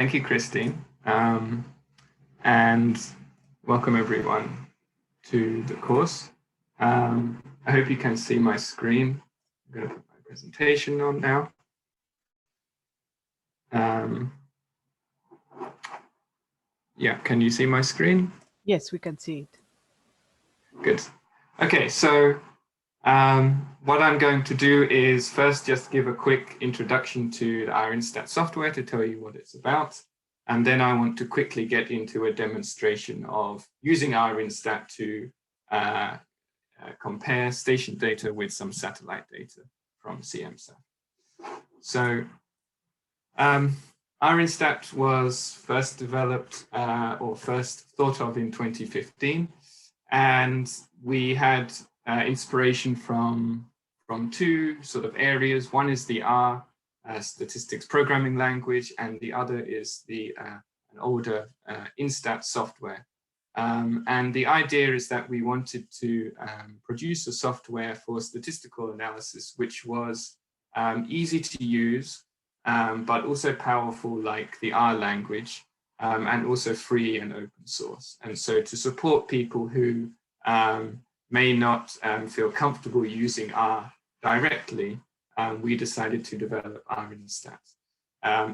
Thank you, Christine. And welcome everyone to the course. I hope you can see my screen. I'm going to put my presentation on now. Yeah, can you see my screen? Yes, we can see it. Good. Okay, so what I'm going to do is first just give a quick introduction to the R-Instat software to tell you what it's about. And then I want to quickly get into a demonstration of using R-Instat to compare station data with some satellite data from EUMETSAT. So R-Instat was first developed or first thought of in 2015. And we had inspiration from two sort of areas. One is the R statistics programming language, and the other is the an older Instat software. And the idea is that we wanted to produce a software for statistical analysis, which was easy to use, but also powerful like the R language, and also free and open source. And so to support people who may not feel comfortable using R directly, we decided to develop R-Instat.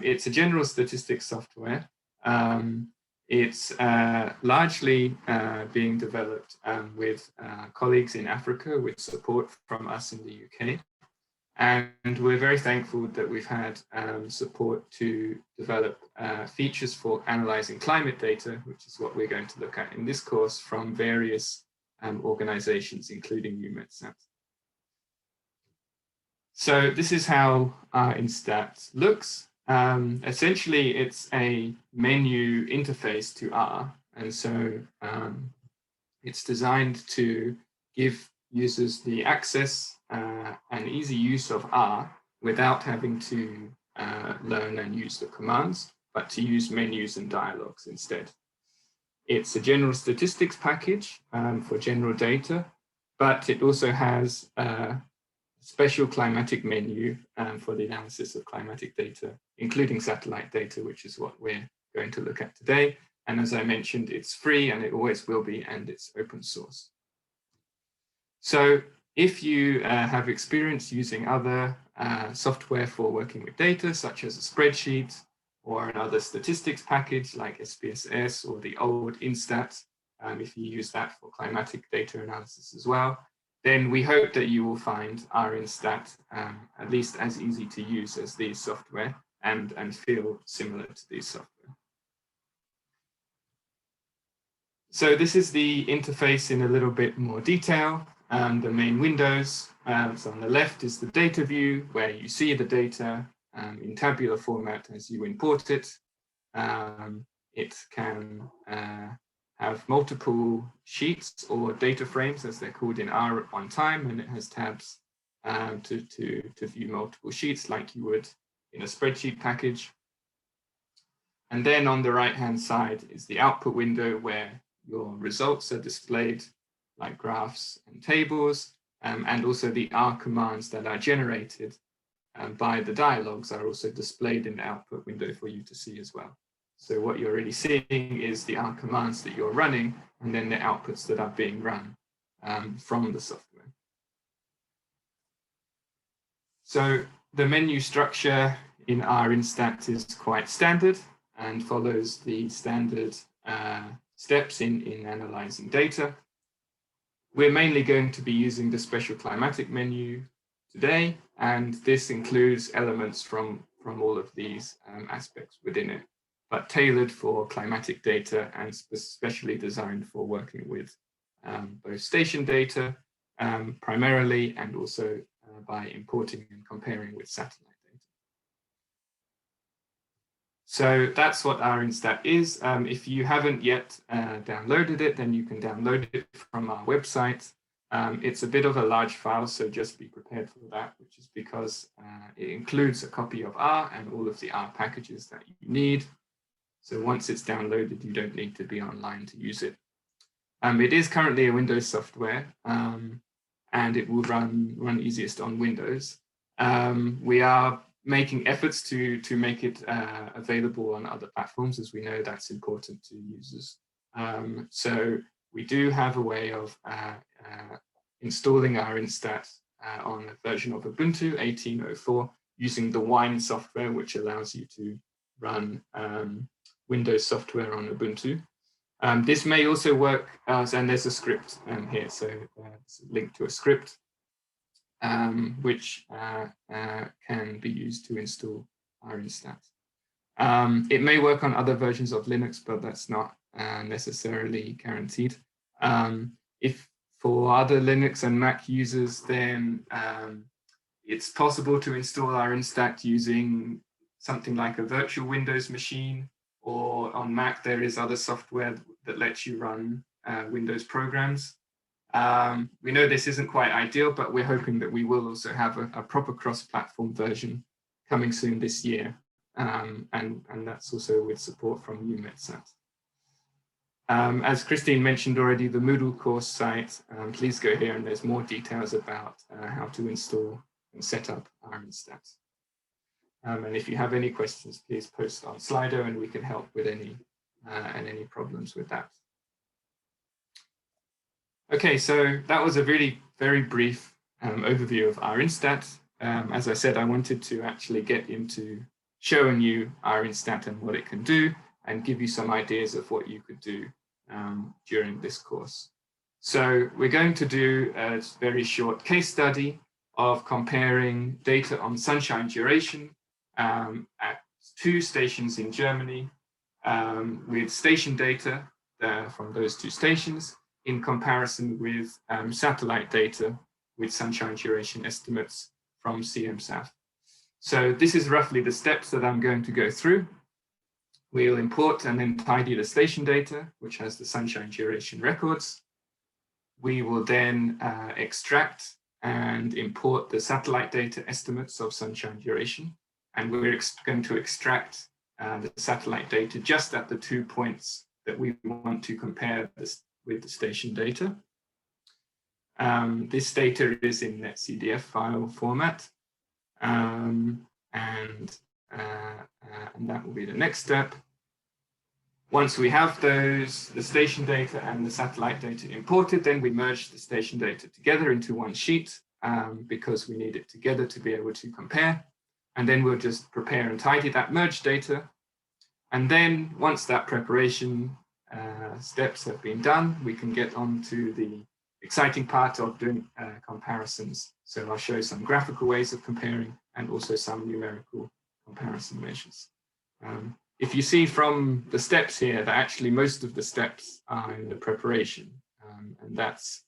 It's a general statistics software. It's largely being developed with colleagues in Africa with support from us in the UK. And we're very thankful that we've had support to develop features for analyzing climate data, which is what we're going to look at in this course, from various organizations, including EUMETSAT. So this is how R-Instat looks. Essentially, it's a menu interface to R. And so it's designed to give users the access and easy use of R without having to learn and use the commands, but to use menus and dialogues instead. It's a general statistics package for general data, but it also has a special climatic menu for the analysis of climatic data, including satellite data, which is what we're going to look at today. And as I mentioned, it's free and it always will be, and it's open source. So if you have experience using other software for working with data, such as a spreadsheet or another statistics package like SPSS or the old Instat, if you use that for climatic data analysis as well, then we hope that you will find R-Instat at least as easy to use as these software and feel similar to these software. So this is the interface in a little bit more detail. The main windows. So on the left is the data view, where you see the data in tabular format as you import it. It can have multiple sheets or data frames, as they're called in R at one time, and it has tabs to view multiple sheets like you would in a spreadsheet package. And then on the right-hand side is the output window, where your results are displayed like graphs and tables, and also the R commands that are generated by the dialogues are also displayed in the output window for you to see as well. So what you're really seeing is the R commands that you're running, and then the outputs that are being run from the software. So the menu structure in R-Instat is quite standard and follows the standard steps in analyzing data. We're mainly going to be using the special climatic menu today, and this includes elements from all of these aspects within it, but tailored for climatic data and especially designed for working with both station data primarily, and also by importing and comparing with satellite data. So that's what R-Instat is. If you haven't yet downloaded it, then you can download it from our website. It's a bit of a large file, so just be prepared for that, which is because it includes a copy of R and all of the R packages that you need. So once it's downloaded, you don't need to be online to use it. It is currently a Windows software, and it will run easiest on Windows. We are making efforts to make it available on other platforms, as we know that's important to users. So we do have a way of installing R-Instat on a version of Ubuntu 18.04 using the Wine software, which allows you to run Windows software on Ubuntu. This may also work, and there's a script here, so it's a link to a script which can be used to install R-Instat. It may work on other versions of Linux, but that's not necessarily guaranteed. If for other Linux and Mac users, then it's possible to install R-Instat using something like a virtual Windows machine, or on Mac there is other software that lets you run Windows programs. We know this isn't quite ideal, but we're hoping that we will also have a proper cross-platform version coming soon this year, and that's also with support from EUMETSAT. As Christine mentioned already, the Moodle course site, please go here and there's more details about how to install and set up R-Instat. And if you have any questions, please post on Slido and we can help with any problems with that. Okay, so that was a really very brief overview of R-Instat. As I said, I wanted to actually get into showing you R-Instat and what it can do, and give you some ideas of what you could do during this course. So we're going to do a very short case study of comparing data on sunshine duration at 2 stations in Germany with station data from those 2 stations in comparison with satellite data with sunshine duration estimates from CMSAT. So this is roughly the steps that I'm going to go through. We'll import and then tidy the station data, which has the sunshine duration records. We will then extract and import the satellite data estimates of sunshine duration. And we're going to extract the satellite data just at the 2 points that we want to compare this with the station data. This data is in .cdf file format. And that will be the next step. Once we have the station data and the satellite data imported, then we merge the station data together into one sheet because we need it together to be able to compare. And then we'll just prepare and tidy that merged data. And then once that preparation steps have been done, we can get on to the exciting part of doing comparisons. So I'll show some graphical ways of comparing and also some numerical comparison measures. If you see from the steps here that actually most of the steps are in the preparation, and that's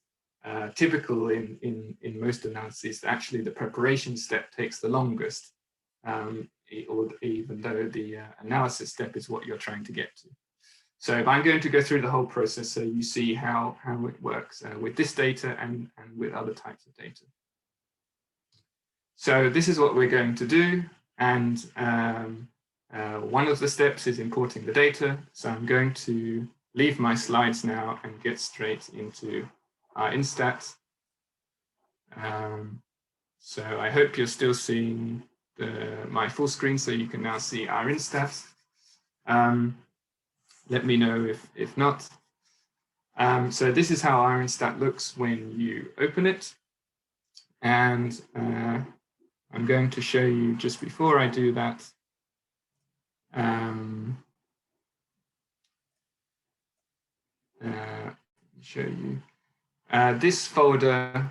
typical in most analyses. Actually, the preparation step takes the longest, even though the analysis step is what you're trying to get to. So I'm going to go through the whole process so you see how it works with this data and with other types of data. So this is what we're going to do. And one of the steps is importing the data. So I'm going to leave my slides now and get straight into R-Instat. So I hope you're still seeing my full screen, so you can now see R-Instat. Let me know if not. So this is how R-Instat looks when you open it. And I'm going to show you just before I do that. Show you. This folder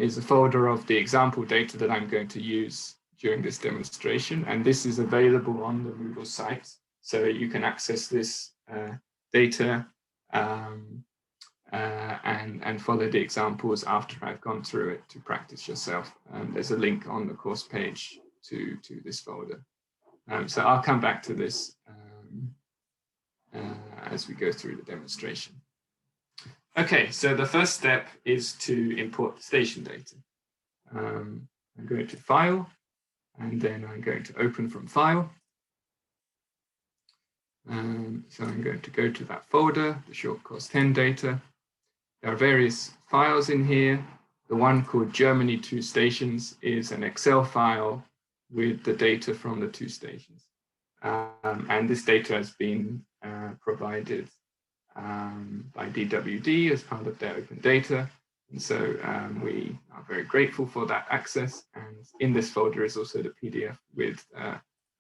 is a folder of the example data that I'm going to use during this demonstration. And this is available on the Moodle site. So you can access this data and follow the examples after I've gone through it to practice yourself. There's a link on the course page to this folder. So I'll come back to this as we go through the demonstration. Okay, so the first step is to import the station data. I'm going to File, and then I'm going to Open from File. So I'm going to go to that folder, the short course 10 data. There are various files in here. The one called Germany 2 stations is an Excel file with the data from the 2 stations. And this data has been provided by DWD as part of their open data. And so we are very grateful for that access. And in this folder is also the PDF with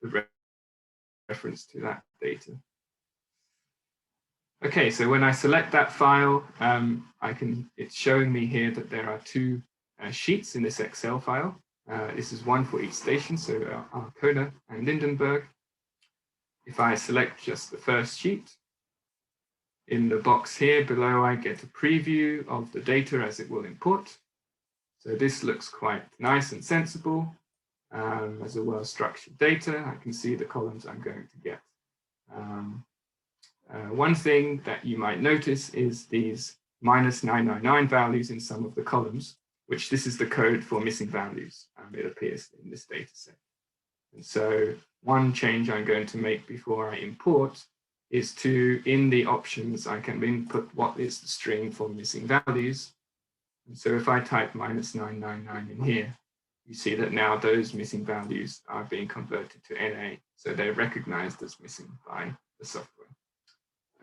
the reference to that data. Okay, so when I select that file, it's showing me here that there are 2 sheets in this Excel file. This is one for each station, so Arkona and Lindenberg. If I select just the first sheet, in the box here below, I get a preview of the data as it will import. So this looks quite nice and sensible. As a well-structured data, I can see the columns I'm going to get. One thing that you might notice is these -999 values in some of the columns, which this is the code for missing values. It appears in this data set. And so one change I'm going to make before I import is to, in the options, I can input what is the string for missing values. And so if I type -999 in here, you see that now those missing values are being converted to NA. So they're recognized as missing by the software.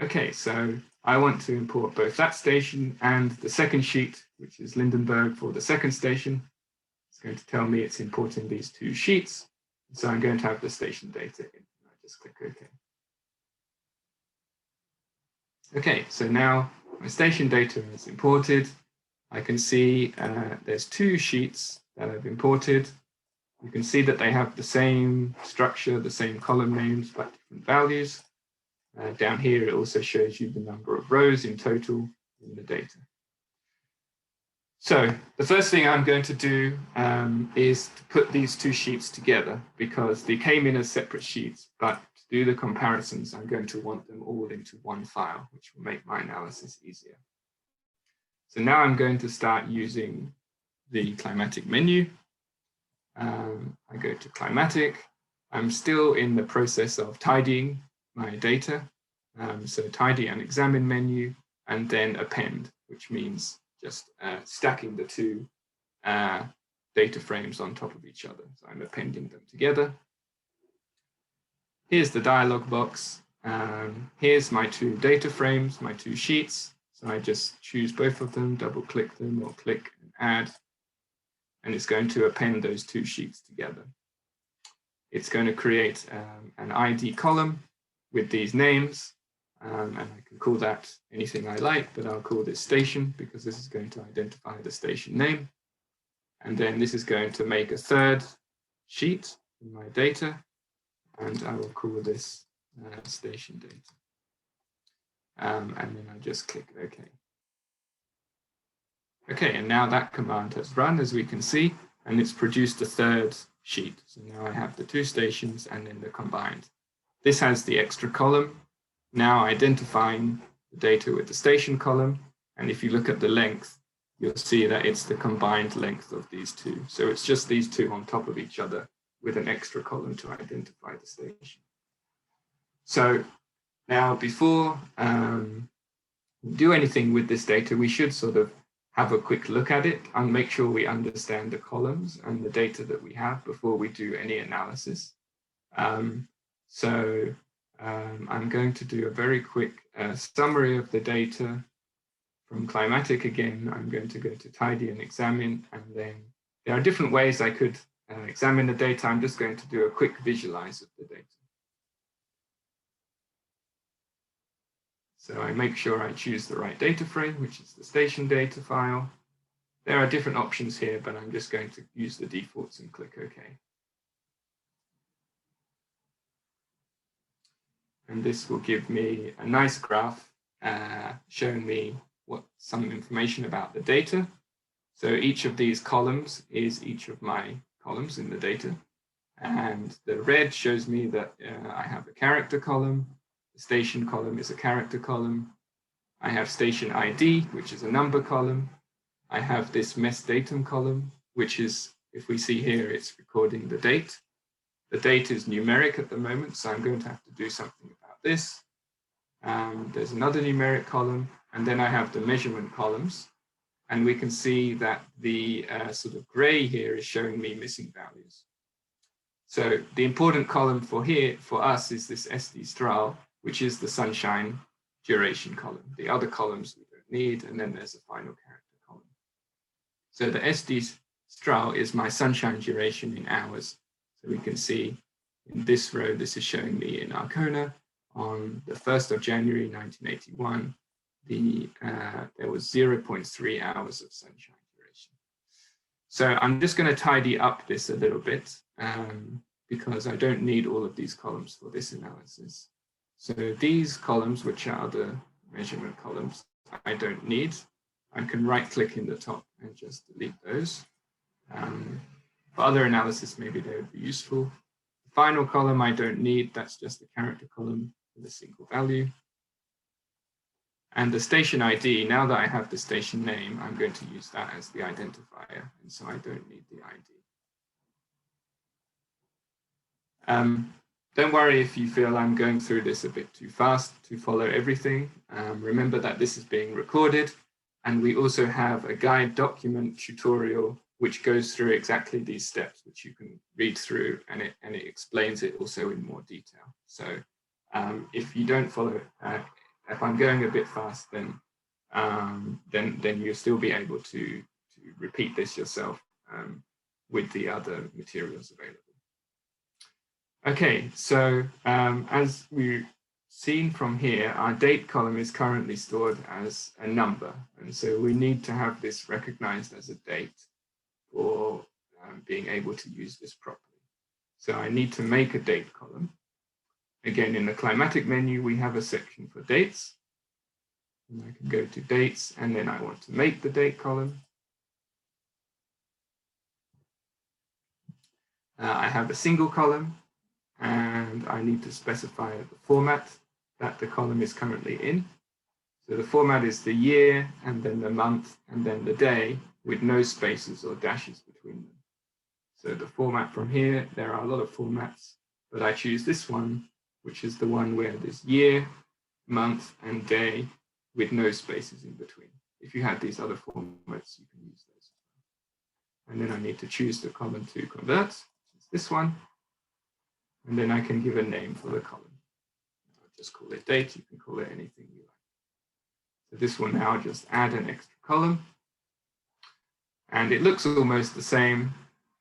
Okay, so I want to import both that station and the second sheet, which is Lindenberg for the second station. It's going to tell me it's importing these 2 sheets. So I'm going to have the station data in. I just click OK. Okay, so now my station data is imported. I can see there's 2 sheets that I've imported. You can see that they have the same structure, the same column names, but different values. Down here, it also shows you the number of rows in total in the data. So the first thing I'm going to do is to put these 2 sheets together, because they came in as separate sheets, but to do the comparisons, I'm going to want them all into one file, which will make my analysis easier. So now I'm going to start using the climatic menu. I go to climatic. I'm still in the process of tidying my data. So tidy and examine menu, and then append, which means just stacking the 2 data frames on top of each other. So I'm appending them together. Here's the dialog box. Here's my 2 data frames, my 2 sheets. So I just choose both of them, double click them, or click and add. And it's going to append those 2 sheets together. It's going to create an ID column with these names. And I can call that anything I like, but I'll call this station because this is going to identify the station name. And then this is going to make a 3rd sheet in my data, and I will call this station data. And then I just click OK. Okay, and now that command has run, as we can see, and it's produced a 3rd sheet. So now I have the 2 stations and then the combined. This has the extra column, now identifying the data with the station column. And if you look at the length, you'll see that it's the combined length of these 2. So it's just these 2 on top of each other with an extra column to identify the station. So now before we do anything with this data, we should sort of have a quick look at it and make sure we understand the columns and the data that we have before we do any analysis. I'm going to do a very quick summary of the data from climatic again. I'm going to go to tidy and examine, and then there are different ways I could examine the data. I'm just going to do a quick visualize of the data. So I make sure I choose the right data frame, which is the station data file. There are different options here, but I'm just going to use the defaults and click OK. And this will give me a nice graph showing me some information about the data. So each of these columns is each of my columns in the data. And the red shows me that I have a character column. The station column is a character column. I have station ID, which is a number column. I have this MES datum column, which is, if we see here, it's recording the date. The date is numeric at the moment, so I'm going to have to do something about this. There's another numeric column, and then I have the measurement columns. And we can see that the sort of gray here is showing me missing values. So the important column for us is this SD stral, which is the sunshine duration column. The other columns we don't need, and then there's a final character column. So the SD stral is my sunshine duration in hours. So we can see in this row, this is showing me in Arcona on the 1st of January, 1981, there was 0.3 hours of sunshine duration. So I'm just going to tidy up this a little bit because I don't need all of these columns for this analysis. So these columns, which are the measurement columns, I don't need. I can right click in the top and just delete those. For other analysis, maybe they would be useful. The final column I don't need, that's just the character column with a single value. And the station ID, now that I have the station name, I'm going to use that as the identifier, and so I don't need the ID. Don't worry if you feel I'm going through this a bit too fast to follow everything. Remember that this is being recorded, and we also have a guide document tutorial which goes through exactly these steps, which you can read through, and it explains it also in more detail. So if you don't follow, if I'm going a bit fast, then you'll still be able to repeat this yourself with the other materials available. Okay, so as we've seen from here, our date column is currently stored as a number, and so we need to have this recognized as a date for being able to use this properly. So I need to make a date column. Again, in the climatic menu, we have a section for dates. And I can go to dates, and then I want to make the date column. I have a single column, and I need to specify the format that the column is currently in. So the format is the year, and then the month, and then the day, with no spaces or dashes between them. So the format from here, there are a lot of formats, but I choose this one, which is the one where there's year, month, and day with no spaces in between. If you had these other formats, you can use those. And then I need to choose the column to convert, which is this one. And then I can give a name for the column. I'll just call it date. You can call it anything you like. So this will now just add an extra column. And it looks almost the same,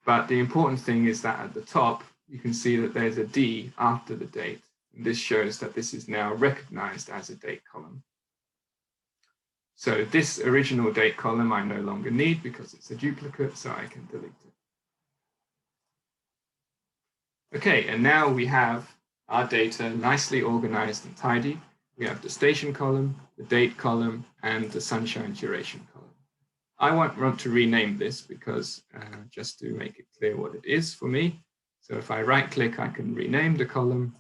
but the important thing is that at the top, you can see that there's a D after the date. And this shows that this is now recognized as a date column. So this original date column I no longer need because it's a duplicate, so I can delete it. Okay, and now we have our data nicely organized and tidy. We have the station column, the date column, and the sunshine duration column. I want to rename this because just to make it clear what it is for me. So if I right click, I can rename the column.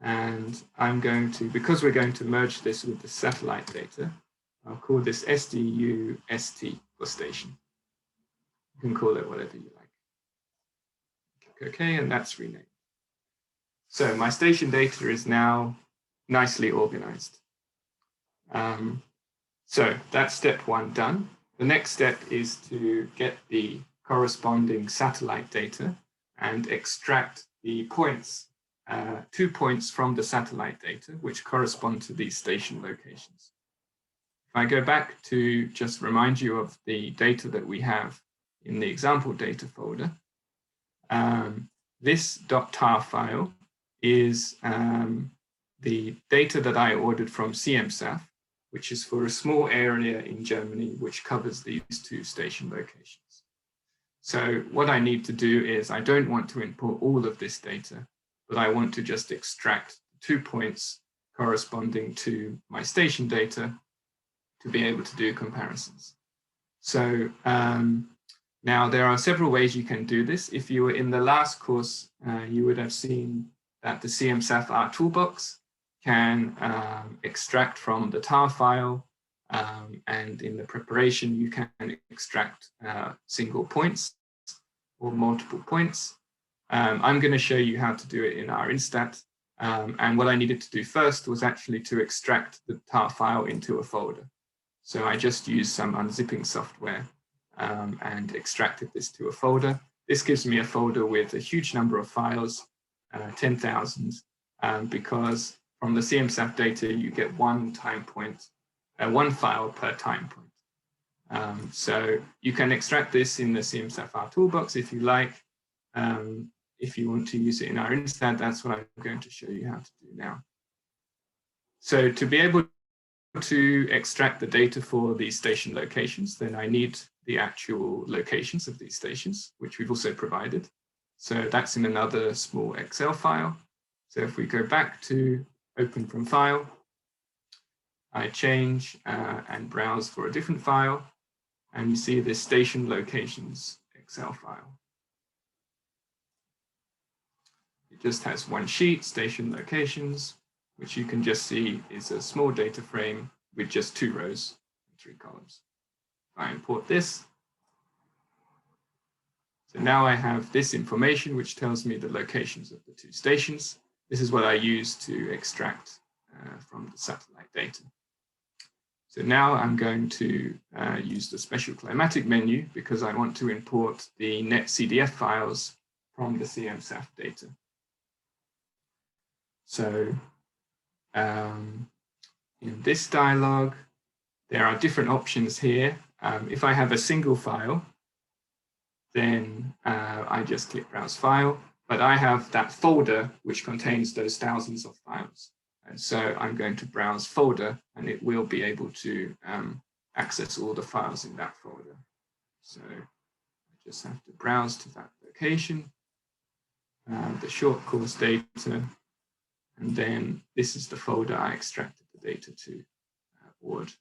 And I'm going to, because we're going to merge this with the satellite data, I'll call this SDUST for station. You can call it whatever you like. Click OK, and that's renamed. So my station data is now nicely organized. So that's step one done. The next step is to get the corresponding satellite data and extract the points, 2 points from the satellite data, which correspond to these station locations. If I go back to just remind you of the data that we have in the example data folder, this .tar file is the data that I ordered from EUMETSAT, which is for a small area in Germany, which covers these 2 station locations. So what I need to do is I don't want to import all of this data, but I want to just extract 2 points corresponding to my station data to be able to do comparisons. So now there are several ways you can do this. If you were in the last course, you would have seen that the EUMETSAT R toolbox can extract from the tar file, and in the preparation you can extract single points or multiple points. I'm going to show you how to do it in R-Instat, and what I needed to do first was actually to extract the tar file into a folder. So I just used some unzipping software and extracted this to a folder. this gives me a folder with a huge number of files, 10,000, because from the CMSAT data, you get one time point, one file per time point. So you can extract this in the CMSAT file toolbox if you like. If you want to use it in R-Instat, that's what I'm going to show you how to do now. So to be able to extract the data for these station locations, then I need the actual locations of these stations, which we've also provided. So that's in another small Excel file. So if we go back to open from file, I change and browse for a different file, and you see this station locations Excel file. It just has one sheet, station locations, which you can just see is a small data frame with just 2 rows and 3 columns. If I import this, so now I have this information which tells me the locations of the 2 stations. This is what I use to extract from the satellite data. So now I'm going to use the special climatic menu because I want to import the netCDF files from the CMSAT data. So in this dialog, there are different options here. If I have a single file, then I just click Browse File, but I have that folder which contains those thousands of files. And so I'm going to Browse Folder, and it will be able to access all the files in that folder. So I just have to browse to that location, the short course data, and then this is the folder I extracted the data to, Word.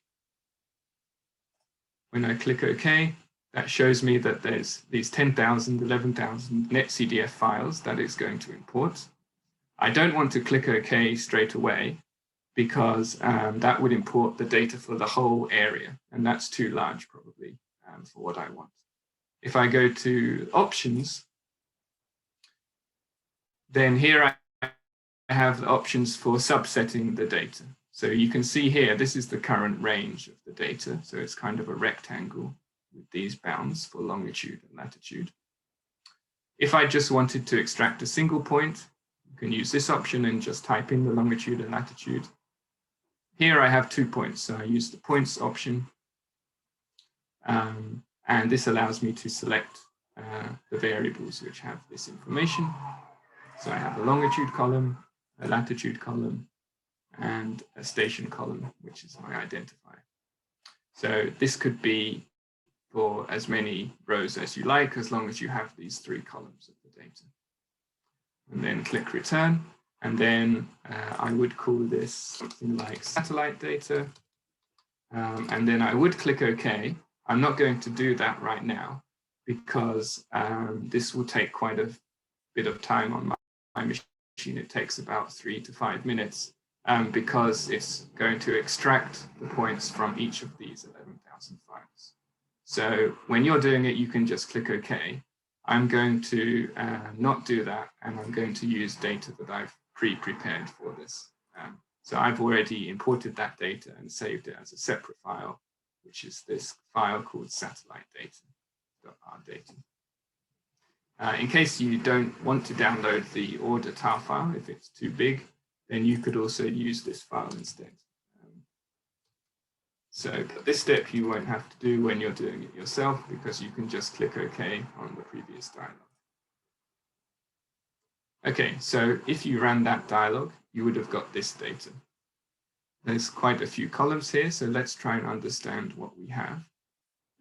When I click OK, that shows me that there's these 10,000, 11,000 netCDF files that it's going to import. I don't want to click OK straight away because that would import the data for the whole area, and that's too large probably for what I want. If I go to Options, then here I have the options for subsetting the data. So you can see here, this is the current range of the data. So it's kind of a rectangle with these bounds for longitude and latitude. If I just wanted to extract a single point, you can use this option and just type in the longitude and latitude. Here I have 2 points, so I use the points option. And this allows me to select the variables which have this information. So I have a longitude column, a latitude column, and a station column, which is my identifier. So this could be for as many rows as you like, as long as you have these 3 columns of the data. And then click Return, and then I would call this something like satellite data. And then I would click OK. I'm not going to do that right now because this will take quite a bit of time on my machine. It takes about 3 to 5 minutes because it's going to extract the points from each of these 11,000 files. So when you're doing it, you can just click OK. I'm going to not do that, and I'm going to use data that I've pre-prepared for this. So I've already imported that data and saved it as a separate file, which is this file called satellite data.rdata. In case you don't want to download the order tar file, if it's too big, then you could also use this file instead. So this step you won't have to do when you're doing it yourself, because you can just click OK on the previous dialog. Okay, so if you ran that dialog, you would have got this data. There's quite a few columns here, so let's try and understand what we have.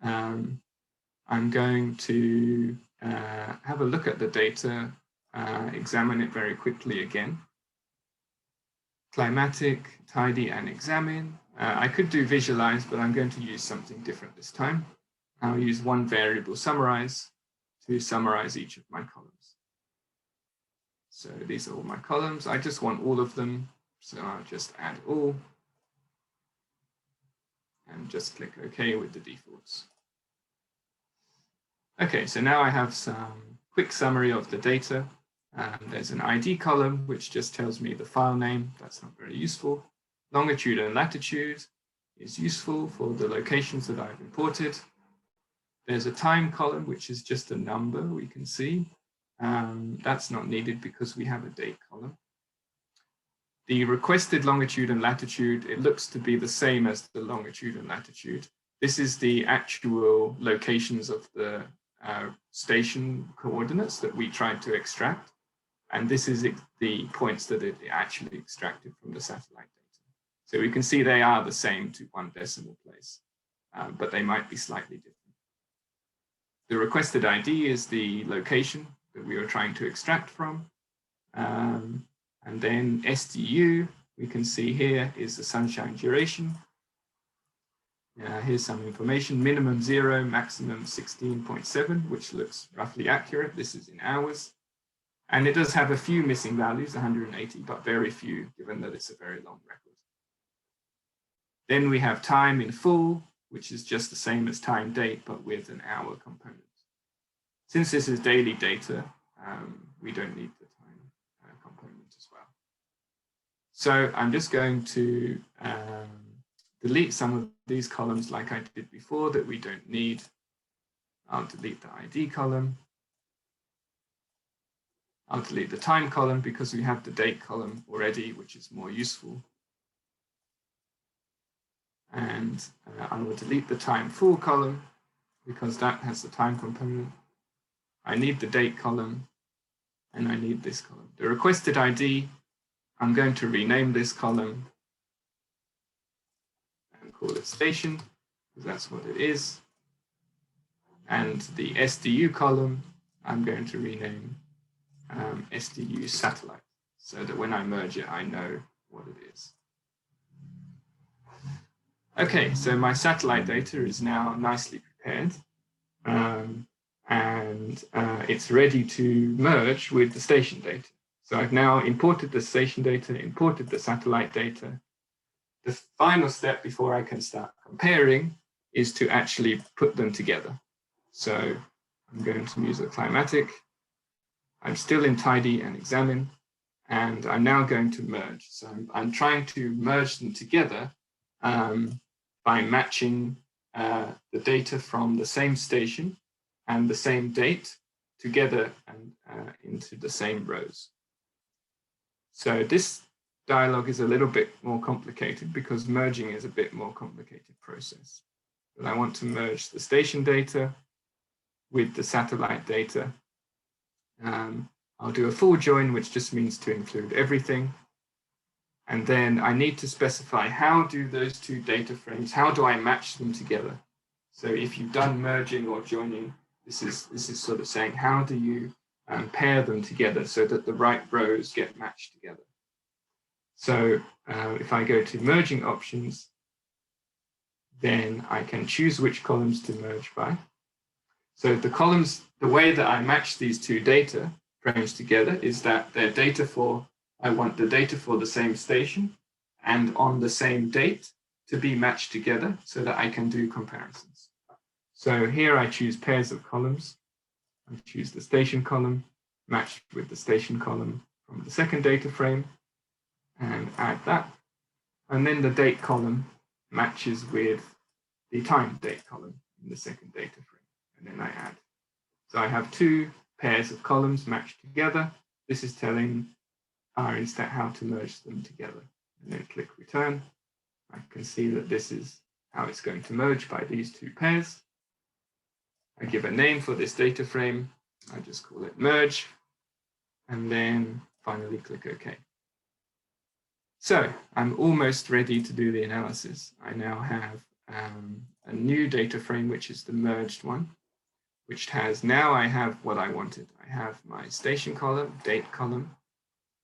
I'm going to have a look at the data, examine it very quickly again. Climatic, tidy, and examine. I could do visualize, but I'm going to use something different this time. I'll use one variable summarize to summarize each of my columns. So these are all my columns. I just want all of them, so I'll just add all and just click OK with the defaults. Okay, so now I have some quick summary of the data. There's an ID column, which just tells me the file name. That's not very useful. Longitude and latitude is useful for the locations that I've imported. There's a time column, which is just a number we can see. That's not needed because we have a date column. The requested longitude and latitude, it looks to be the same as the longitude and latitude. This is the actual locations of the station coordinates that we tried to extract. And this is the points that it actually extracted from the satellite data. So we can see they are the same to 1 decimal place, but they might be slightly different. The requested ID is the location that we were trying to extract from. And then SDU, we can see here is the sunshine duration. Here's some information, minimum 0, maximum 16.7, which looks roughly accurate. This is in hours. And it does have a few missing values, 180, but very few, given that it's a very long record. Then we have time in full, which is just the same as time date, but with an hour component. Since this is daily data, we don't need the time component as well. So I'm just going to delete some of these columns like I did before that we don't need. I'll delete the ID column. I'll delete the time column because we have the date column already, which is more useful. And I will delete the time full column because that has the time component. I need the date column and I need this column. The requested ID, I'm going to rename this column and call it station because that's what it is. And the SDU column, I'm going to rename SDU satellite so that when I merge it, I know what it is. Okay, so my satellite data is now nicely prepared and it's ready to merge with the station data. So I've now imported the station data, imported the satellite data. The final step before I can start comparing is to actually put them together. So I'm going to use a climatic. I'm still in tidy and examine, and I'm now going to merge. So I'm trying to merge them together by matching the data from the same station and the same date together and into the same rows. So this dialog is a little bit more complicated because merging is a bit more complicated process. But I want to merge the station data with the satellite data. I'll do a full join, which just means to include everything. And then I need to specify how do those two data frames, how do I match them together? So if you've done merging or joining, this is sort of saying, how do you pair them together so that the right rows get matched together? So if I go to merging options, then I can choose which columns to merge by. So the columns, the way that I match these two data frames together is that they're data for, I want the data for the same station and on the same date to be matched together so that I can do comparisons. So here I choose pairs of columns. I choose the station column matched with the station column from the second data frame and add that. And then the date column matches with the time date column in the second data frame. And then I add. So I have two pairs of columns matched together. This is telling R-Instat how to merge them together. And then click return. I can see that this is how it's going to merge by these two pairs. I give a name for this data frame. I just call it merge. And then finally click OK. So I'm almost ready to do the analysis. I now have a new data frame, which is the merged one, which has, now I have what I wanted. I have my station column, date column,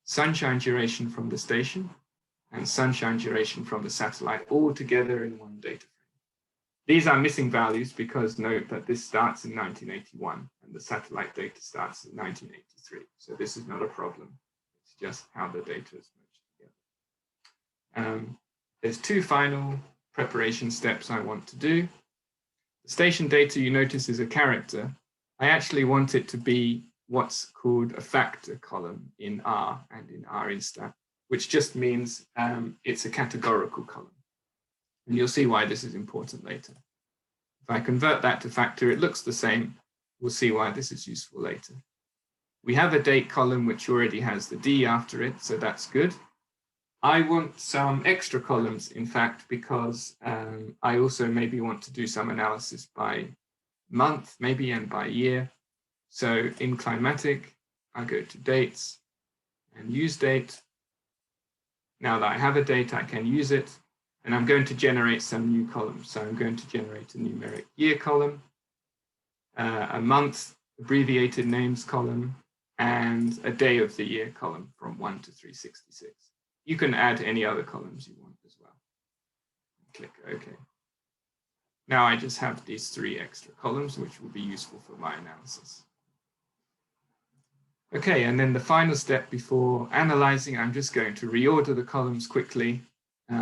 sunshine duration from the station, and sunshine duration from the satellite all together in one data frame. These are missing values because note that this starts in 1981 and the satellite data starts in 1983. So this is not a problem. It's just how the data is merged together. There's two final preparation steps I want to do. The station data you notice is a character. I actually want it to be what's called a factor column in R and in R-Instat, which just means it's a categorical column. And you'll see why this is important later. If I convert that to factor, it looks the same. We'll see why this is useful later. We have a date column which already has the D after it, so that's good. I want some extra columns, in fact, because I also maybe want to do some analysis by month, maybe, and by year. So in climatic, I go to dates and use date. Now that I have a date, I can use it, and I'm going to generate some new columns. So I'm going to generate a numeric year column, a month abbreviated names column, and a day of the year column from 1 to 366. You can add any other columns you want as well. Click OK. Now I just have these 3 extra columns, which will be useful for my analysis. Okay, and then the final step before analyzing, I'm just going to reorder the columns quickly.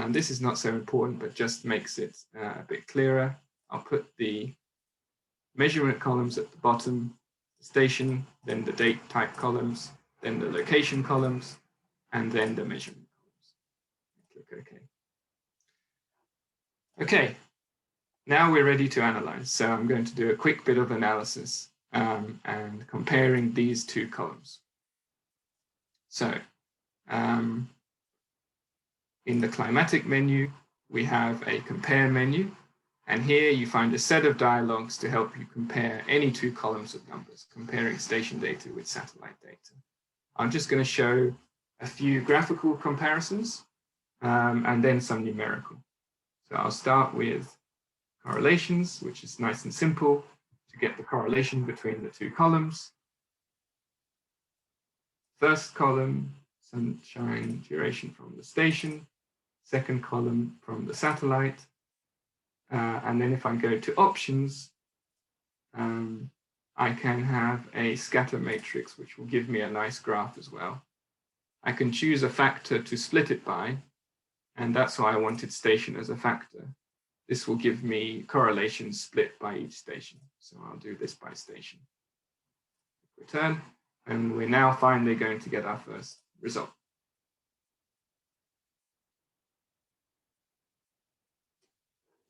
This is not so important, but just makes it a bit clearer. I'll put the measurement columns at the bottom, the station, then the date type columns, then the location columns, and then the measurement columns. Click OK. Okay, now we're ready to analyze. So I'm going to do a quick bit of analysis and comparing these 2 columns. So in the climatic menu, we have a compare menu. And here you find a set of dialogues to help you compare any 2 columns of numbers, comparing station data with satellite data. I'm just going to show a few graphical comparisons and then some numerical. So I'll start with correlations, which is nice and simple to get the correlation between the 2 columns. First column, sunshine duration from the station. Second column from the satellite. And then if I go to options, I can have a scatter matrix, which will give me a nice graph as well. I can choose a factor to split it by, and that's why I wanted station as a factor. This will give me correlations split by each station. So I'll do this by station. Return, and we're now finally going to get our first result.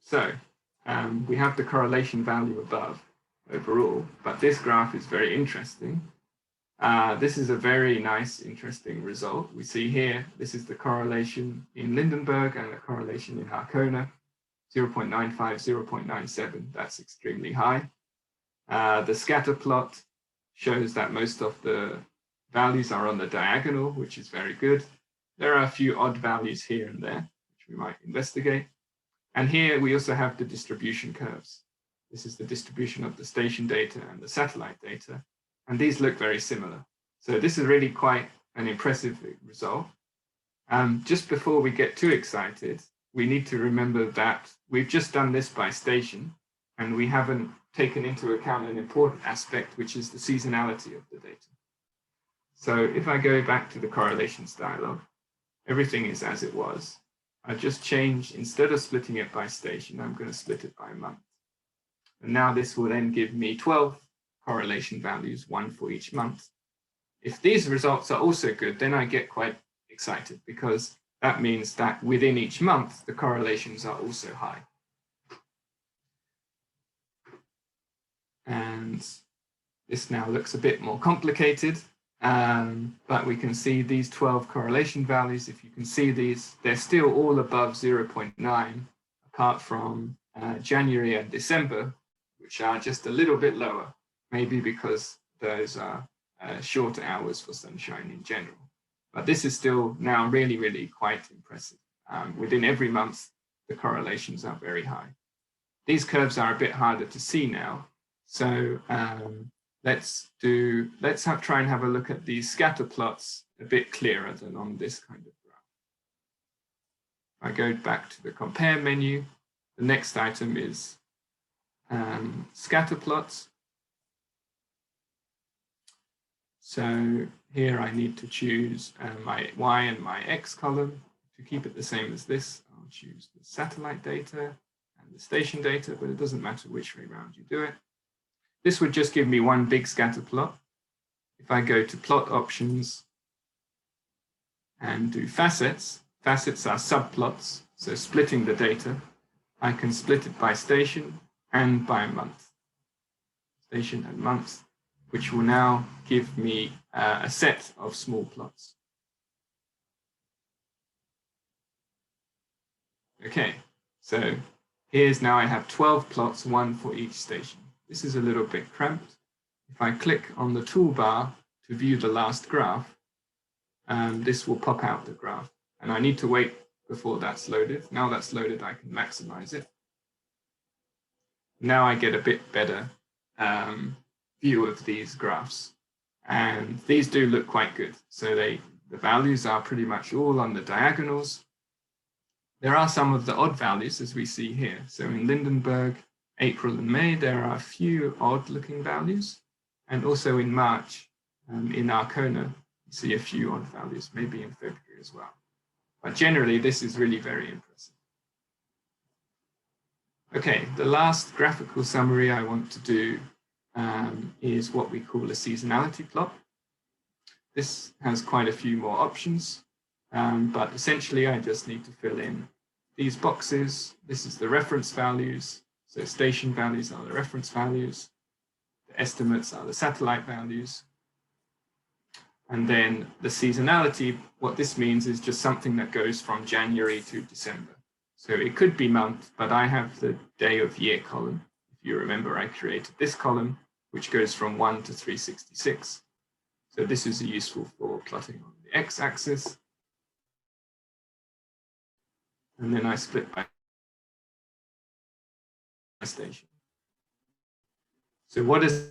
So we have the correlation value above overall, but this graph is very interesting. This is a very nice, interesting result. We see here, this is the correlation in Lindenberg and the correlation in Arcona, 0.95, 0.97, that's extremely high. The scatter plot shows that most of the values are on the diagonal, which is very good. There are a few odd values here and there, which we might investigate. And here we also have the distribution curves. This is the distribution of the station data and the satellite data, and these look very similar. So this is really quite an impressive result. Just before we get too excited, we need to remember that we've just done this by station, and we haven't taken into account an important aspect, which is the seasonality of the data. So if I go back to the correlations dialog, everything is as it was. I just changed, instead of splitting it by station, I'm going to split it by month. And now this will then give me 12 correlation values, 1 for each month. If these results are also good, then I get quite excited, because that means that within each month, the correlations are also high. And this now looks a bit more complicated. But we can see these 12 correlation values. If you can see these, they're still all above 0.9, apart from January and December, which are just a little bit lower, maybe because those are shorter hours for sunshine in general. But this is still now really, really quite impressive. Within every month, the correlations are very high. These curves are a bit harder to see now. So let's try and have a look at these scatter plots a bit clearer than on this kind of graph. I go back to the compare menu. The next item is scatter plots. So here I need to choose my Y and my X column. To keep it the same as this, I'll choose the satellite data and the station data, but it doesn't matter which way around you do it. This would just give me one big scatter plot. If I go to plot options and do facets, facets are subplots, so splitting the data. I can split it by station, and by month, station and month, which will now give me a set of small plots. Okay, so here's now I have 12 plots, one for each station. This is a little bit cramped. If I click on the toolbar to view the last graph, this will pop out the graph. And I need to wait before that's loaded. Now that's loaded, I can maximize it. Now I get a bit better view of these graphs. And these do look quite good. So the values are pretty much all on the diagonals. There are some of the odd values, as we see here. So in Lindenberg, April and May, there are a few odd looking values. And also in March, in Arcona, you see a few odd values, maybe in February as well. But generally, this is really very impressive. Okay, the last graphical summary I want to do is what we call a seasonality plot. This has quite a few more options, but essentially I just need to fill in these boxes. This is the reference values. So station values are the reference values. The estimates are the satellite values. And then the seasonality, what this means is just something that goes from January to December. So it could be month, but I have the day of year column. If you remember, I created this column, which goes from 1 to 366. So this is useful for plotting on the x-axis. And then I split by station. So what is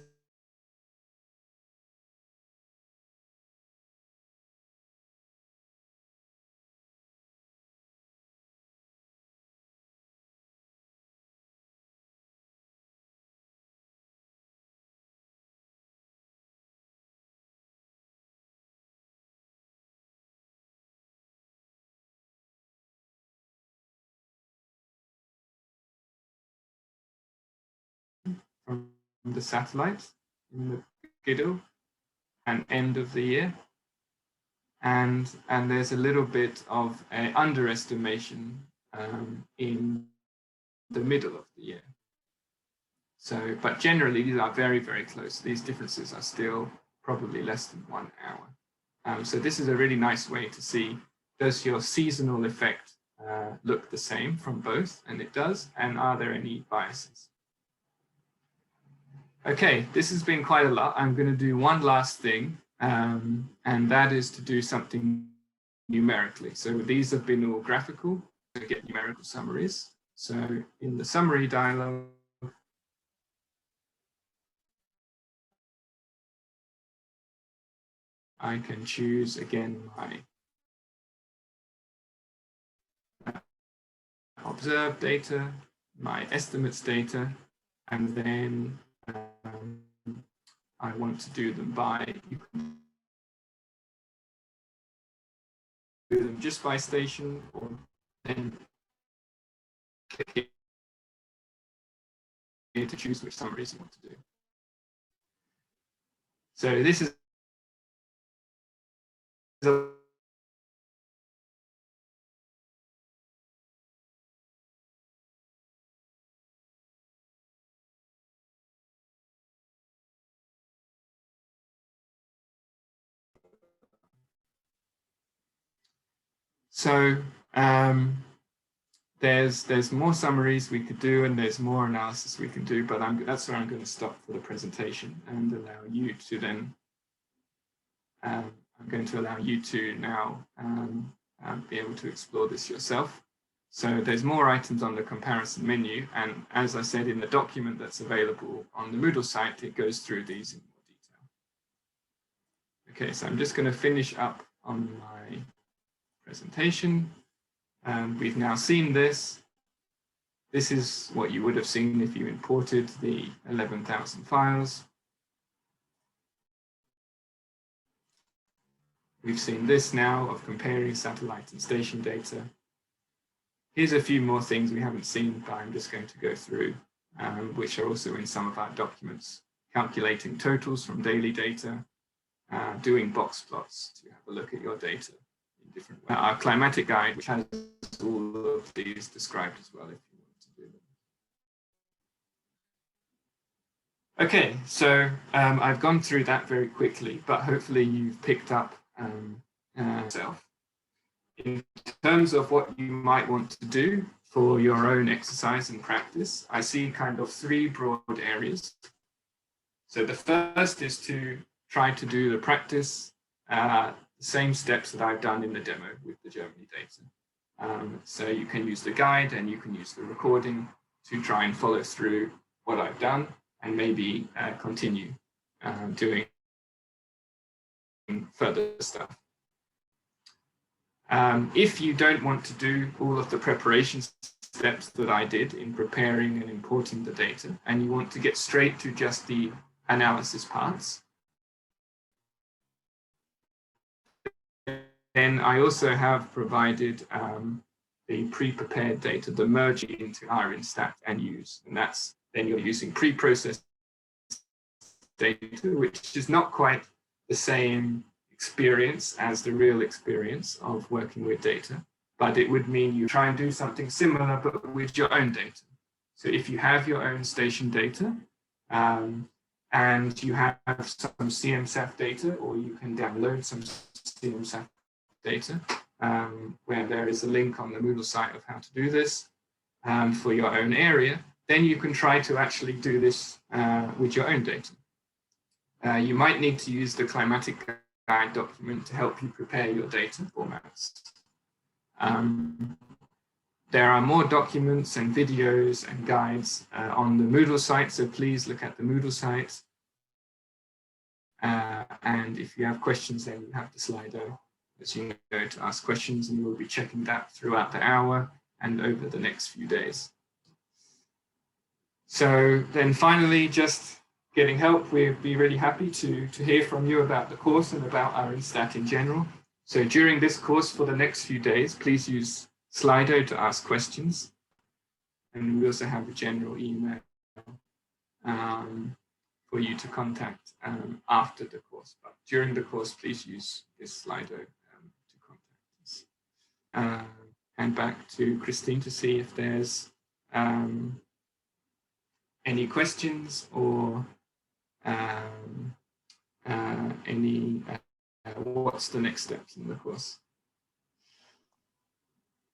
from the satellites in the middle and end of the year. And there's a little bit of an underestimation in the middle of the year. So, but generally these are very, very close. These differences are still probably less than 1 hour. So this is a really nice way to see, does your seasonal effect look the same from both? And it does. And are there any biases? Okay, this has been quite a lot. I'm going to do one last thing, and that is to do something numerically. So these have been all graphical to get numerical summaries. So in the summary dialog, I can choose again my observed data, my estimates data, and then I want to do them by, you can do them just by station, or then click here to choose which summaries you want to do. So this is so there's more summaries we could do, and there's more analysis we can do, but that's where I'm going to stop for the presentation and allow you to then, I'm going to allow you to now be able to explore this yourself. So there's more items on the comparison menu, and as I said in the document that's available on the Moodle site, it goes through these in more detail. Okay, so I'm just going to finish up on my presentation. We've now seen this. This is what you would have seen if you imported the 11,000 files. We've seen this now of comparing satellite and station data. Here's a few more things we haven't seen, but I'm just going to go through, which are also in some of our documents. Calculating totals from daily data, doing box plots to have a look at your data in different ways. Our climatic guide, which has all of these described as well if you want to do them. Okay, so I've gone through that very quickly, but hopefully you've picked up yourself. In terms of what you might want to do for your own exercise and practice, I see kind of three broad areas. So the first is to try to do the practice, the same steps that I've done in the demo with the Germany data. So you can use the guide and you can use the recording to try and follow through what I've done and maybe continue doing further stuff. If you don't want to do all of the preparation steps that I did in preparing and importing the data, and you want to get straight to just the analysis parts, then I also have provided the pre-prepared data, the merge into R-Instat and use. And that's then you're using pre-processed data, which is not quite the same experience as the real experience of working with data, but it would mean you try and do something similar, but with your own data. So if you have your own station data, and you have some CMSAF data, or you can download some CMSAF data, where there is a link on the Moodle site of how to do this for your own area, then you can try to actually do this with your own data. You might need to use the climatic guide document to help you prepare your data formats. There are more documents and videos and guides on the Moodle site, so please look at the Moodle site. And if you have questions, then you have the Slido, as you know, to ask questions, and we'll be checking that throughout the hour and over the next few days. So then finally, just getting help, we'd be really happy to hear from you about the course and about R-Instat in general. So during this course for the next few days, please use Slido to ask questions. And we also have a general email for you to contact after the course. But during the course, please use this Slido to contact us. And back to Christine to see if there's any questions or any what's the next steps in the course.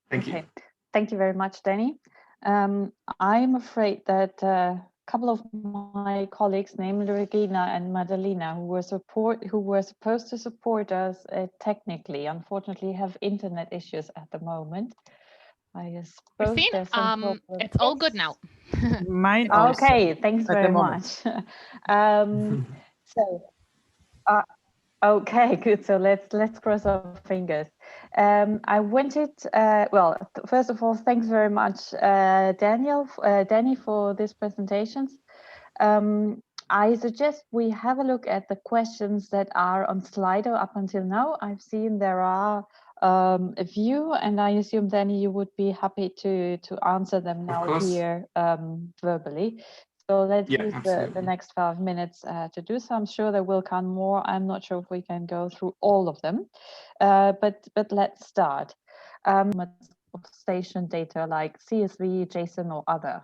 Thank you. Thank you very much, Danny. I'm afraid that a couple of my colleagues, namely Regina and Madalena, who were supposed to support us technically, unfortunately have internet issues at the moment. I suppose Christine, there's some it's all good now. Mine also. Okay, thanks very much. Okay, good. So let's cross our fingers. I wanted, well, first of all, thanks very much, Danny, for these presentations. I suggest we have a look at the questions that are on Slido up until now. I've seen there are a few, and I assume, Danny, you would be happy to answer them now here verbally. So let's use the next 5 minutes to do so. I'm sure there will come more. I'm not sure if we can go through all of them, but let's start. Station data like CSV, JSON, or other.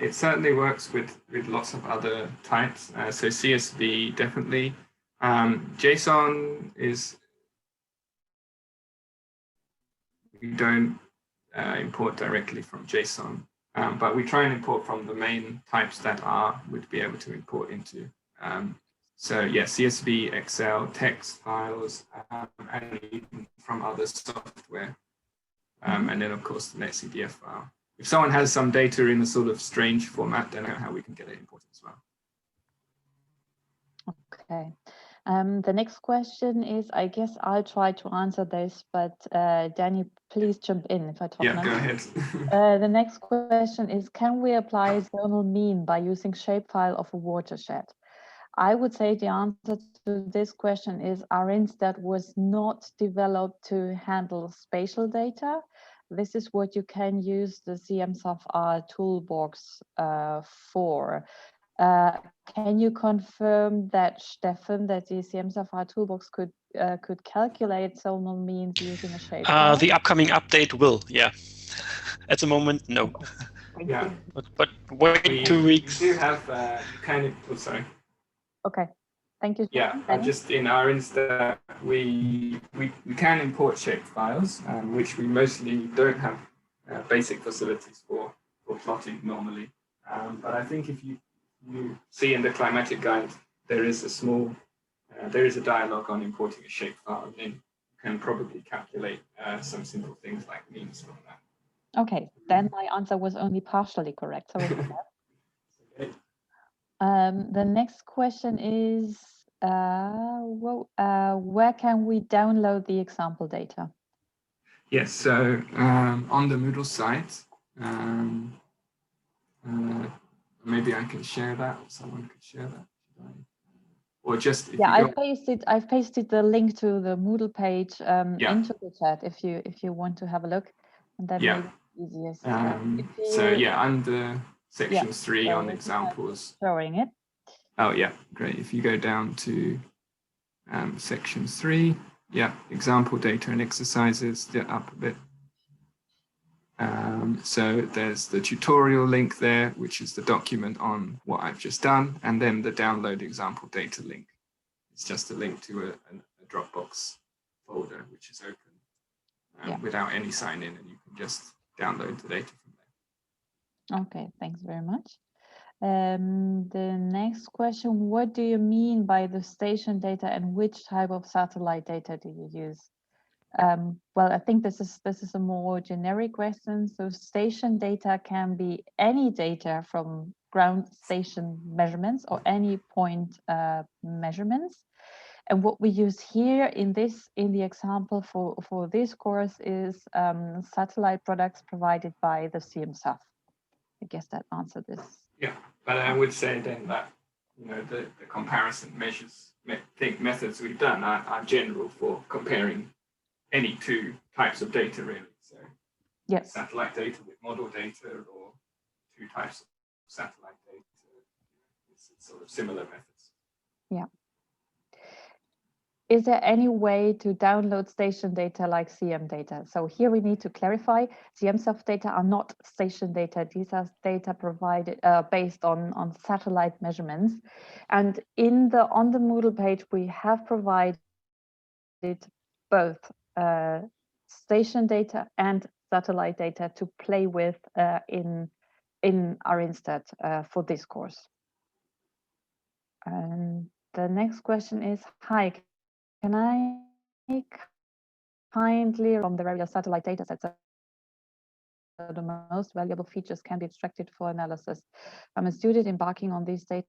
It certainly works with lots of other types. So CSV definitely. JSON is, we don't import directly from JSON. But we try and import from the main types that R would be able to import into. So yeah, CSV, Excel, text files, and even from other software. And then of course the NetCDF file. If someone has some data in a sort of strange format, then I know how we can get it imported as well. Okay. The next question is, I guess I'll try to answer this, but Danny, please jump in if I talk now. Yeah, go ahead. The next question is, can we apply zonal mean by using shapefile of a watershed? I would say the answer to this question is R-Instat was not developed to handle spatial data. This is what you can use the CMSAF toolbox for. Can you confirm that, Stefan, that the CMSAF toolbox could calculate zonal means using a shapefile? The upcoming update will, yeah. At the moment, no. Yeah. But wait 2 weeks. We do have kind of. Oh, sorry. Okay. Thank you. Yeah, just in R-Instat, we can import shape files, which we mostly don't have basic facilities for plotting normally. But I think if you see in the climatic guide, there is a dialogue on importing a shape file, and then you can probably calculate some simple things like means from that. Okay, then my answer was only partially correct. Sorry for that. Okay. The next question is, where can we download the example data? Yes, so on the Moodle site, maybe I can share that, or someone could share that. Or just if I've pasted the link to the Moodle page into the chat if you want to have a look, and that may be easiest. So under section 3 on examples. Showing it. Oh yeah, great. If you go down to section 3, example data and exercises, up a bit. So there's the tutorial link there, which is the document on what I've just done, and then the download example data link. It's just a link to a Dropbox folder, which is open without any sign-in, and you can just download the data from there. Okay, thanks very much. The next question, what do you mean by the station data and which type of satellite data do you use? Well, I think this is a more generic question. So station data can be any data from ground station measurements or any point measurements. And what we use here in the example for this course is satellite products provided by the CMSAF. I guess that answered this. Yeah, but I would say then that the comparison methods we've done are general for comparing any two types of data, really. So yes, satellite data with model data, or two types of satellite data. It's sort of similar methods. Yeah. Is there any way to download station data like CM data? So here we need to clarify, CMSAF data are not station data. These are data provided based on satellite measurements. And on the Moodle page, we have provided both station data and satellite data to play with in R-Instat for this course. And the next question is, hi, can I kindly from the various satellite data sets, the most valuable features can be extracted for analysis? I'm a student embarking on these data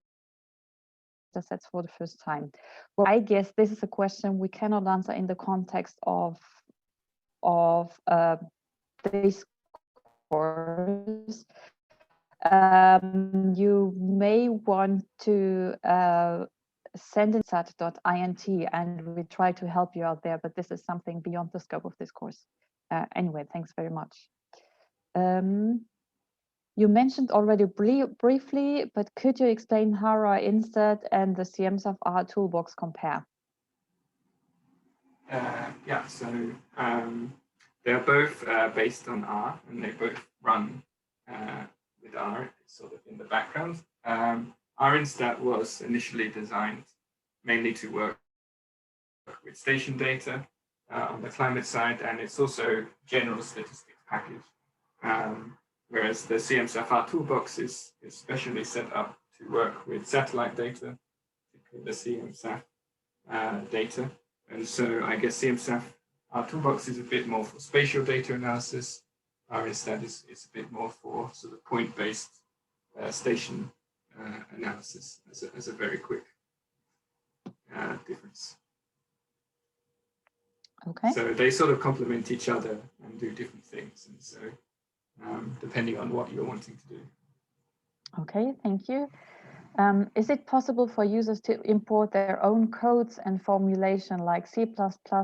sets for the first time. Well, I guess this is a question we cannot answer in the context of this course. You may want to send in sat.int and we try to help you out there, but this is something beyond the scope of this course. Anyway, thanks very much. You mentioned already briefly, but could you explain how R-Instat and the CMSAF R toolbox compare? Yeah, so they're both based on R, and they both run with R sort of in the background. R-Instat was initially designed mainly to work with station data on the climate side, and it's also general statistics package. Whereas the CMSAF R toolbox is specially set up to work with satellite data, particularly the CMSAF data. And so I guess CMSAF R toolbox is a bit more for spatial data analysis. R-Instat is a bit more for sort of point-based station analysis as a very quick difference. Okay. So they sort of complement each other and do different things. And so depending on what you're wanting to do. Okay, thank you. Is it possible for users to import their own codes and formulation like C++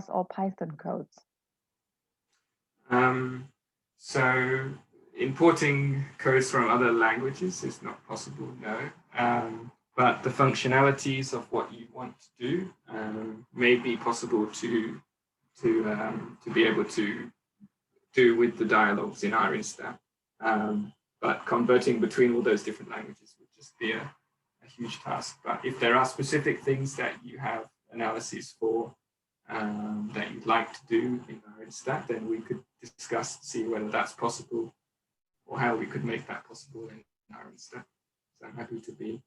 or Python codes? So importing codes from other languages is not possible, no. But the functionalities of what you want to do may be possible to be able to do with the dialogues in R-Instat. but converting between all those different languages would just be a huge task. But if there are specific things that you have analyses for that you'd like to do in R-Instat, then we could discuss, see whether that's possible or how we could make that possible in R-Instat. So I'm happy to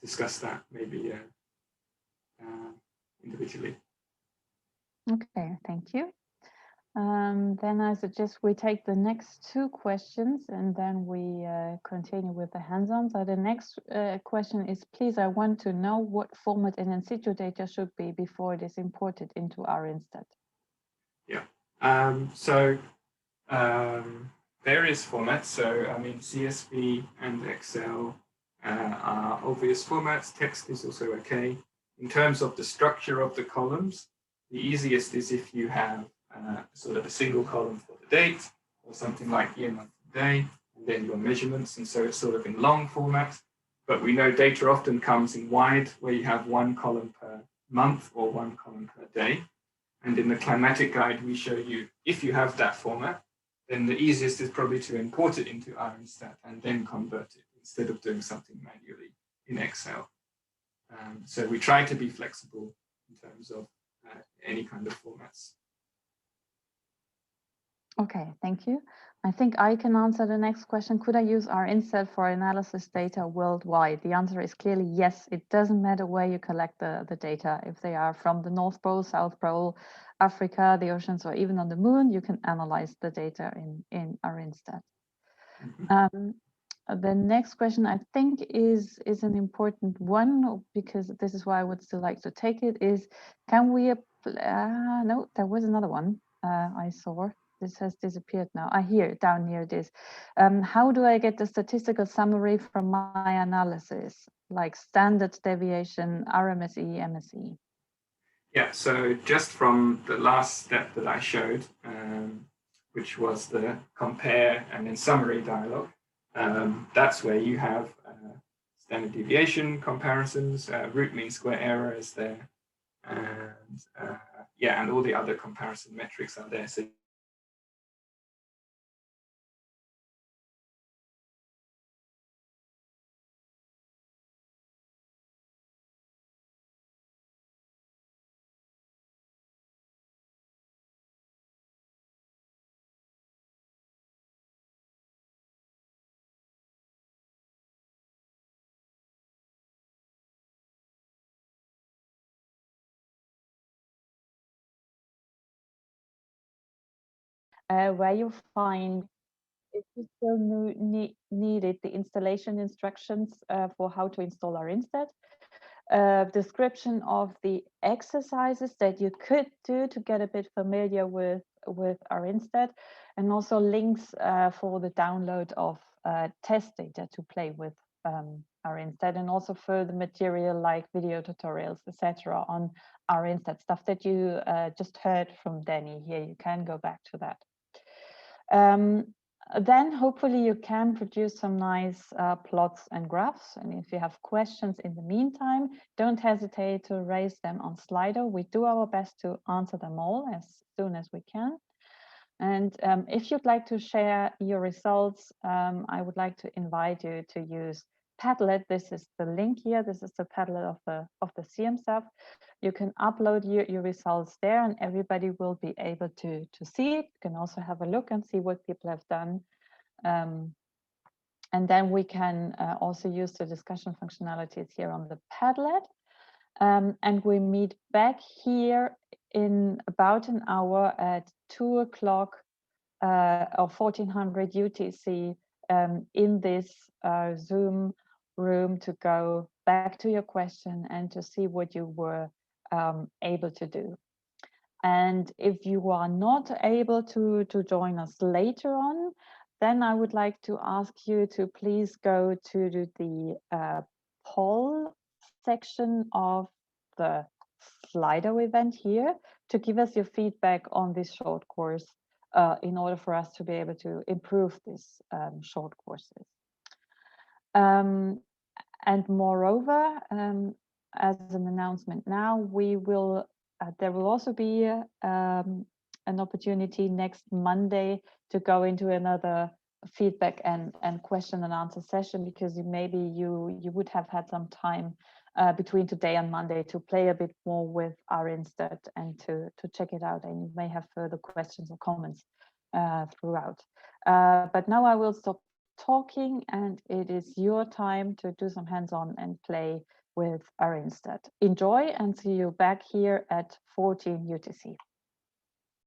discuss that maybe individually. Okay, thank you. Then I suggest we take the next two questions and then we continue with the hands-on. So the next question is, please, I want to know what format in situ data should be before it is imported into R-Instat. Yeah, various formats. So, I mean, CSV and Excel are obvious formats. Text is also okay. In terms of the structure of the columns, the easiest is if you have sort of a single column for the date or something like year, month, and day, and then your measurements. And so it's sort of in long format. But we know data often comes in wide, where you have one column per month or one column per day. And in the climatic guide, we show you, if you have that format, then the easiest is probably to import it into R-Instat and then convert it instead of doing something manually in Excel. So we try to be flexible in terms of any kind of formats. Okay, thank you. I think I can answer the next question. Could I use R-Instat for analysis data worldwide? The answer is clearly yes. It doesn't matter where you collect the data. If they are from the North Pole, South Pole, Africa, the oceans, or even on the moon, you can analyze the data in R-Instat. The next question I think is an important one, because this is why I would still like to take it, is can we no, there was another one I saw. This has disappeared now. Here, down near this. How do I get the statistical summary from my analysis, like standard deviation, RMSE, MSE? Yeah, so just from the last step that I showed, which was the compare and then summary dialog, that's where you have standard deviation comparisons, root mean square error is there, and yeah, and all the other comparison metrics are there. So where you find, if you still needed the installation instructions for how to install R-Instat, description of the exercises that you could do to get a bit familiar with R-Instat, and also links for the download of test data to play with R-Instat, and also further material like video tutorials, etc. on R-Instat, stuff that you just heard from Danny here. You can go back to that. Then hopefully you can produce some nice plots and graphs. And if you have questions in the meantime, don't hesitate to raise them on Slido. We do our best to answer them all as soon as we can. And if you'd like to share your results, I would like to invite you to use Padlet. This is the link here. This is the Padlet of the CMSAP. You can upload your results there, and everybody will be able to see it. You can also have a look and see what people have done. And then we can also use the discussion functionalities here on the Padlet. And we meet back here in about an hour at 2 o'clock or 1400 UTC in this Zoom room to go back to your question and to see what you were able to do. And if you are not able to join us later on, then I would like to ask you to please go to the poll section of the Slido event here to give us your feedback on this short course in order for us to be able to improve these short courses. And moreover, as an announcement now, we will there will also be an opportunity next Monday to go into another feedback and question and answer session, because maybe you would have had some time between today and Monday to play a bit more with R-Instat and to check it out, and you may have further questions or comments throughout. But now I will stop talking, and it is your time to do some hands-on and play with R-Instat. Enjoy, and see you back here at 14 UTC.